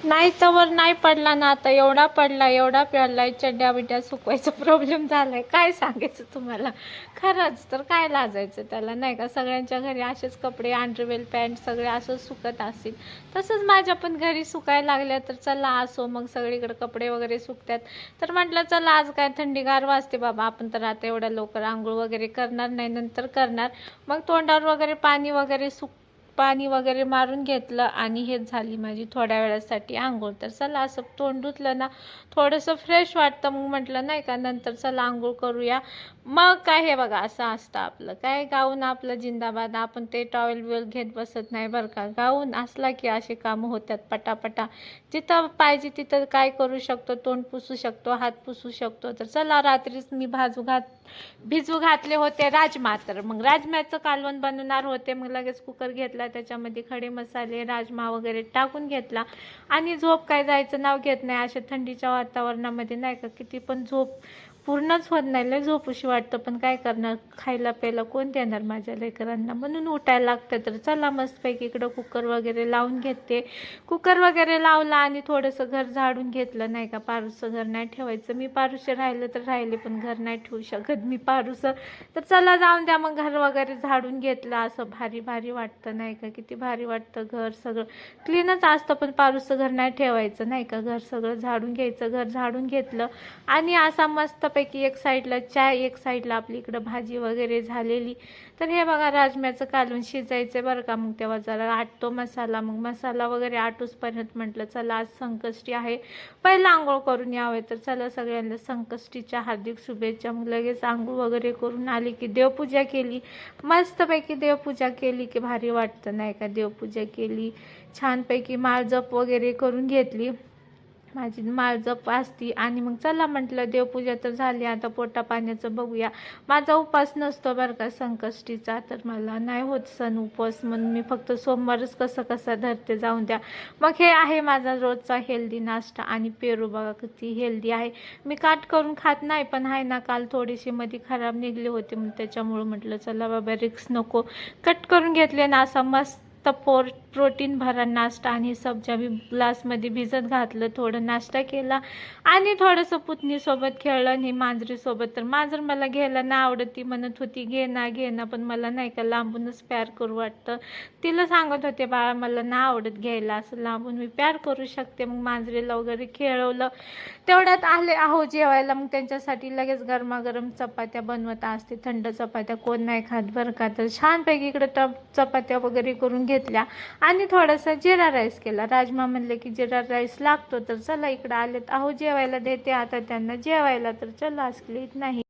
नाही तर नाही पडला ना, आता एवढा पडलाय चड्ड्या बिड्या सुकवायचा प्रॉब्लेम झालाय. काय सांगायचं तुम्हाला, खरंच तर काय लाजायचं त्याला, नाही का. सगळ्यांच्या घरी असेच कपडे, अंडरवेल पॅन्ट सगळे असं सुकत असतील, तसंच माझ्या पण घरी सुकायला लागल्या. तर चला असो, मग सगळीकडे कपडे वगैरे सुकतात. तर म्हटलं चला आज काय थंडीगार वाजते बाबा, आपण तर आता एवढ्या लवकर आंघोळ वगैरे करणार नाही, नंतर करणार. मग तोंडावर वगैरे पाणी वगैरे मारून घेतलं आणि हेच झाली माझी थोड्या वेळासाठी आंघोळ. तर चला असं तोंड धुतलं ना, थोडंसं फ्रेश वाटतं. मग म्हटलं नाही का, नंतर चला आंघोळ करूया. मग काय, हे बघा असं असतं आपलं काय, गाऊन आपलं जिंदाबाद. आपण ते टॉवेल बिवेल घेत बसत नाही बरं का. गाऊन असला की असे कामं होतात पटापटा. जिथं पाहिजे तिथं काय करू शकतो, तोंड पुसू शकतो, हात पुसू शकतो. तर चला, रात्रीच मी भिजू घातले होते राजमा. तर मग राजम्याचं कालवण बनवणार होते. मग लगेच कुकर घेतला, त्याच्यामध्ये खडे मसाले, राजमा वगैरे टाकून घेतला आणि झोप काय जायचं नाव घेत नाही अशा थंडीच्या वातावरणामध्ये, नाही का. किती पण झोप पूर्णच होत नाही, लय झोपूशी वाटतं. पण काय करणार, खायला प्यायला कोण देणार माझ्या लेकरांना, म्हणून उठायला लागतं. तर चला मस्तपैकी इकडं कुकर वगैरे लावून घेते. कुकर वगैरे लावला आणि थोडंसं घर झाडून घेतलं, नाही का. पारूसं घर नाही ठेवायचं, मी पारुसे राहिलं तर राहिले, पण घर नाही ठेवू शकत मी पारूसं. तर चला जाऊन द्या, मग घर वगैरे झाडून घेतलं. असं भारी भारी वाटतं, नाही का. किती भारी वाटतं, घर सगळं क्लीनच असतं, पण पारूसं घर नाही ठेवायचं, नाही का. घर सगळं झाडून घ्यायचं. घर झाडून घेतलं आणि असा मस्तपैकी एक साईडला चाय, एक साईडला आपली इकडं भाजी वगैरे झालेली. तर हे बघा, राजम्याचं कालवण शिजायचं बरं का. मग तेव्हा जरा आटतो मसाला. मग मसाला वगैरे आटूसपर्यंत म्हटलं चला आज संकष्टी आहे, पहिला आंघोळ करून यावे. तर चला सगळ्यांना संकष्टीच्या हार्दिक शुभेच्छा. मग लगेच आंघोळ वगैरे करून आली की देवपूजा केली. मस्तपैकी देवपूजा केली की भारी वाटतं, नाही का. देवपूजा केली छानपैकी, माळजप वगैरे करून घेतली. माझी माळजप असती. आणि मग चला म्हटलं, देवपूजा तर झाली, आता पोटा पाण्याचं बघूया. माझा उपवास नसतो बरं का संकष्टीचा, तर मला नाही होत सण उपवास, म्हणून मी फक्त सोमवारच कसा धरते, जाऊन द्या. मग हे आहे माझा रोजचा हेल्दी नाश्ता. आणि पेरू बघा किती हेल्दी आहे. मी काट करून खात नाही, पण आहे ना, काल थोडीशी मध्ये खराब निघले होते, मग त्याच्यामुळं म्हटलं चला बाबा रिक्स नको, कट करून घेतले ना. असा मस्त प्रोटीन भरा नाश्ता. आणि सब्जा बी ग्लासमध्ये भिजत घातलं, थोडं नाश्ता केला आणि थोडंसं पुतणीसोबत खेळलं आणि मांजरीसोबत. तर मांजर मला घ्यायला ना आवडत, ती म्हणत होती घे ना, पण मला नाही का लांबूनच प्यार करू वाटतं. तिला सांगत होते बाळा मला ना आवडत घ्यायला, असं लांबून मी प्यार करू शकते. मग मांजरीला वगैरे खेळवलं. तेवढ्यात आले आहो जेवायला. मग त्यांच्यासाठी लगेच गरमागरम चपात्या बनवत असते. थंड चपात्या कोण नाही खात बरं का. तर छानपैकी इकडं चपात्या वगैरे करून घेतल्या आणि थोडासा जिरा राईस केला. राजमा म्हणले की जिरा राईस लागतो, तर चला इकडं आलेत आहो जेवायला, देते आता त्यांना जेवायला. तर चला असलीत नाही.